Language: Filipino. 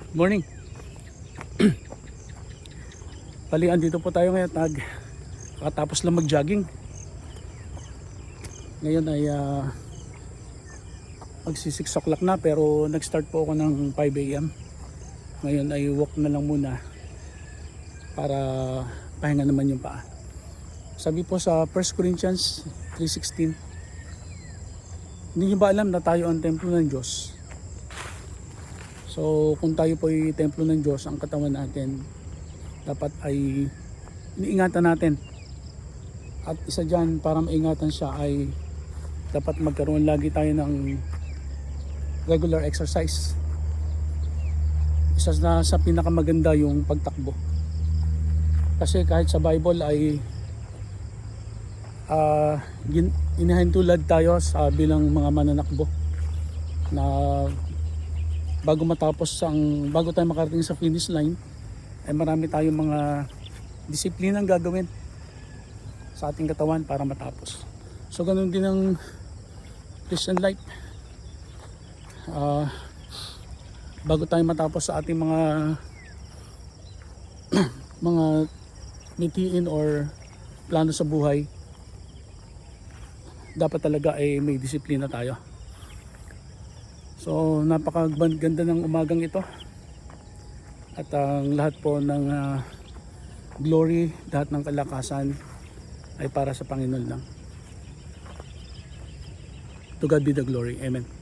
Morning. Bali, andito po tayo ngayon. Kakatapos lang mag-jogging. Ngayon ay magsi 6 o'clock na, pero nag-start po ako ng 5 AM. Ngayon ay walk na lang muna para pahinga naman yung paa. Sabi po sa 1 Corinthians 3:16, hindi nyo ba alam na tayo ang templo ng Diyos? So kung tayo po ay templo ng Diyos, ang katawan natin dapat ay iniingatan natin. At isa dyan para maingatan siya ay dapat magkaroon lagi tayo ng regular exercise. Isa na sa pinakamaganda yung pagtakbo. Kasi kahit sa Bible ay inahintulad tayo sa bilang mga mananakbo na bago tayo makarating sa finish line ay marami tayong mga disiplinang gagawin sa ating katawan para matapos. So ganun din ang Christian life. Bago tayo matapos sa ating mga mga mitiin or plano sa buhay, dapat talaga ay may disiplina tayo. So napakaganda ng umagang ito. At ang lahat po ng glory, lahat ng kalakasan ay para sa Panginoon lang. To God be the glory. Amen.